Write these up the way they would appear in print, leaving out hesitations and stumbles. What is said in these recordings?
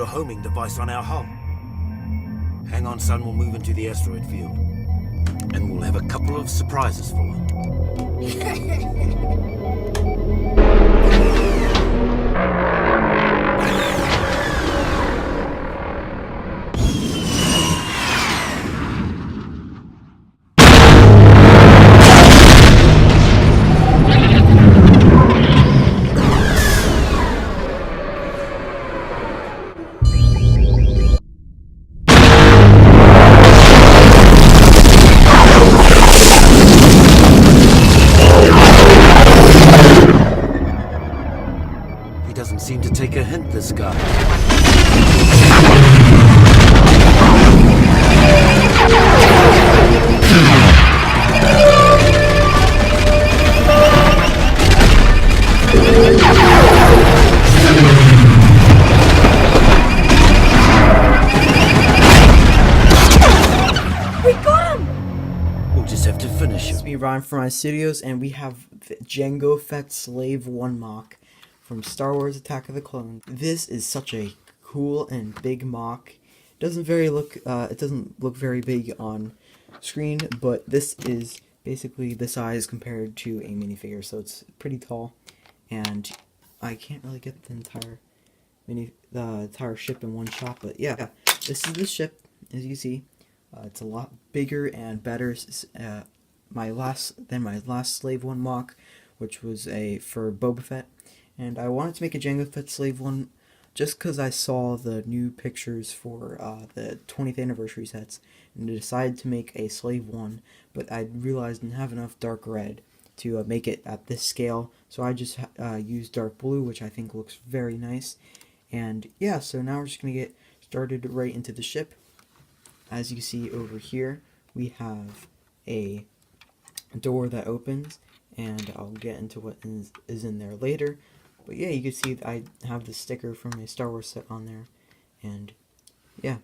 put a homing device on our hull. Hang on, son, we'll move into the asteroid field. And we'll have a couple of surprises for him. Doesn't seem to take a hint, this guy. We got him! We'll just have to finish him. It's me, Ryan, from my studios, and we have the Jango Fett Slave 1 mock from Star Wars Attack of the Clones. This is such a cool and big mock. It doesn't look very big on screen, but this is basically the size compared to a minifigure, so it's pretty tall. And I can't really get the entire ship in one shot, but yeah, this is the ship, as you see. It's a lot bigger and better than my last Slave 1 mock, which was for Boba Fett. And I wanted to make a Jango Fett Slave 1 just because I saw the new pictures for the 20th anniversary sets, and I decided to make a Slave 1, but I realized I didn't have enough dark red to make it at this scale, so I just used dark blue, which I think looks very nice. And yeah, so now we're just going to get started right into the ship. As you see over here, we have a door that opens, and I'll get into what is in there later. But yeah, you can see I have the sticker from a Star Wars set on there, and yeah,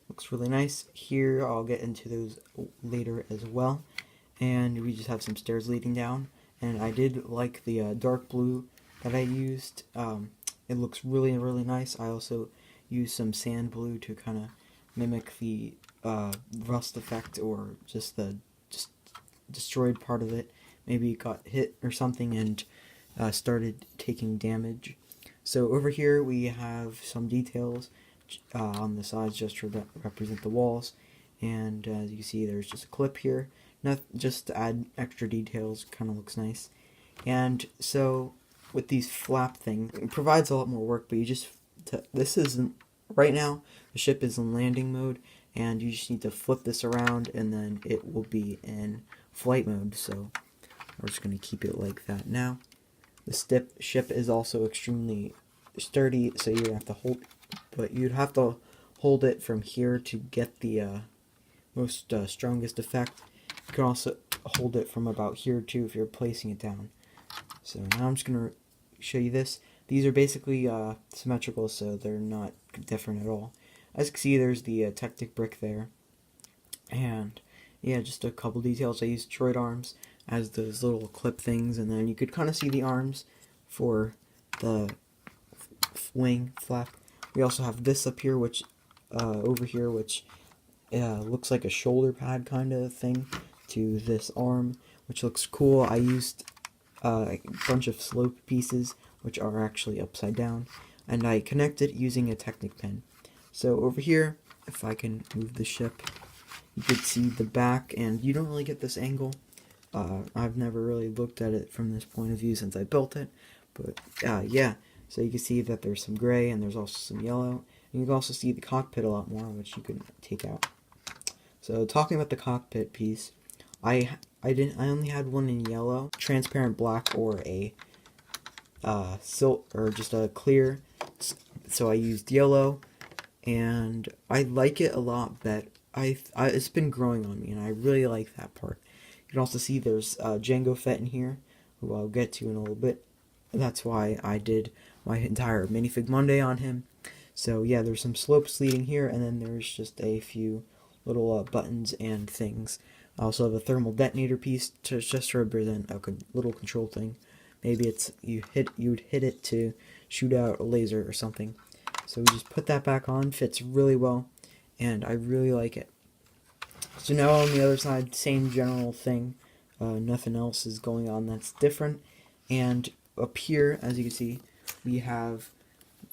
looks really nice. Here, I'll get into those later as well. And we just have some stairs leading down, and I did like the dark blue that I used. It looks really, really nice. I also used some sand blue to kind of mimic the rust effect, or just the destroyed part of it. Maybe it got hit or something and started taking damage. So over here we have some details on the sides just to represent the walls, and as you can see, there's just a clip here, just to add extra details. Kind of looks nice. And so with these flap things, it provides a lot more work, but this isn't right now. The ship is in landing mode, and you just need to flip this around, and then it will be in flight mode. So we're just going to keep it like that now. The ship is also extremely sturdy, so you'd have to hold it from here to get the most strongest effect. You can also hold it from about here too if you're placing it down. So now I'm just going to show you this. These are basically symmetrical, so they're not different at all. As you can see, there's the Tectic brick there. And yeah, just a couple details. I used droid arms as those little clip things, and then you could kind of see the arms for the wing flap. We also have this up here, which over here, which looks like a shoulder pad kind of thing to this arm, which looks cool. I used a bunch of slope pieces, which are actually upside down, and I connected using a Technic pin. So over here, if I can move the ship, you could see the back, and you don't really get this angle. I've never really looked at it from this point of view since I built it, but yeah, so you can see that there's some gray and there's also some yellow, and you can also see the cockpit a lot more, which you can take out. So talking about the cockpit piece, I only had one in yellow, transparent black, or a silk, or just a clear. So I used yellow, and I like it a lot better. It's been growing on me, and I really like that part. You can also see there's Jango Fett in here, who I'll get to in a little bit. That's why I did my entire minifig Monday on him. So yeah, there's some slopes leading here, and then there's just a few little buttons and things. I also have a thermal detonator piece just to represent a little control thing. Maybe it's you'd hit it to shoot out a laser or something. So we just put that back on, fits really well, and I really like it. So now on the other side, same general thing, nothing else is going on that's different. And up here, as you can see, we have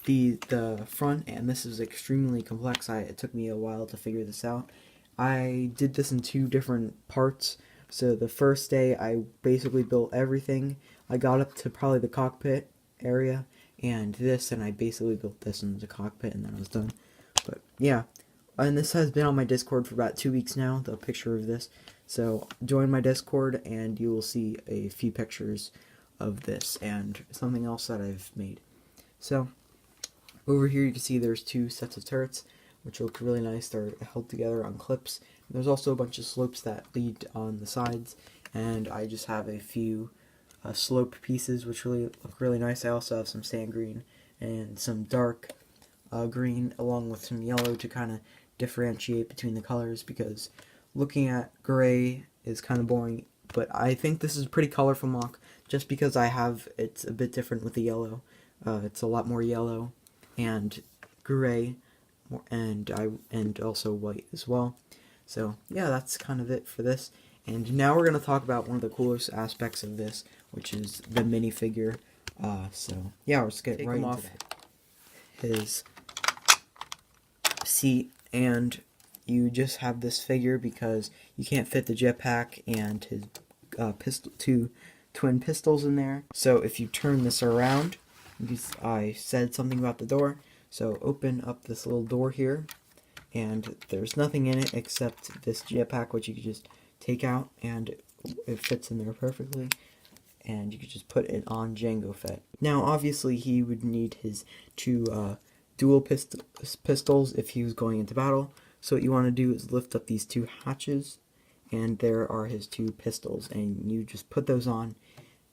the front, and this is extremely complex. It took me a while to figure this out. I did this in 2 different parts. So the first day I basically built everything. I got up to probably the cockpit area and this, and I basically built this in the cockpit, and then I was done. But yeah, and this has been on my Discord for about 2 weeks now, the picture of this. So join my Discord and you will see a few pictures of this and something else that I've made. So over here you can see there's 2 sets of turrets, which look really nice. They're held together on clips. There's also a bunch of slopes that lead on the sides, and I just have a few slope pieces which really look really nice. I also have some sand green and some dark green along with some yellow to kind of differentiate between the colors, because looking at gray is kind of boring, but I think this is a pretty colorful mock just because it's a bit different with the yellow. It's a lot more yellow and gray, and also white as well. So yeah, that's kind of it for this. And now we're going to talk about one of the coolest aspects of this, which is the minifigure. So yeah, let's get right into that. His seat, and you just have this figure because you can't fit the jetpack and his 2 twin pistols in there. So if you turn this around, I said something about the door, so open up this little door here, and there's nothing in it except this jetpack, which you can just take out, and it fits in there perfectly, and you can just put it on Jango Fett. Now obviously he would need his 2 dual pistols if he was going into battle, so what you want to do is lift up these 2 hatches, and there are his 2 pistols, and you just put those on.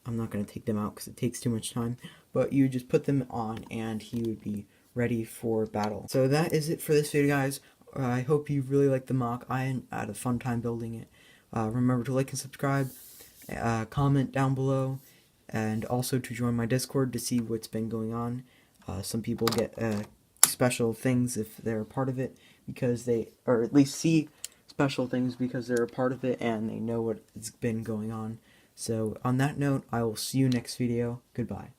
I'm not going to take them out because it takes too much time, but you just put them on and he would be ready for battle. So that is it for this video, guys. I hope you really liked the mock. I had a fun time building it. Remember to like and subscribe, comment down below, and also to join my Discord to see what's been going on. Some people get special things if they're a part of it, or at least see special things because they're a part of it and they know what's been going on. So on that note, I will see you next video. Goodbye.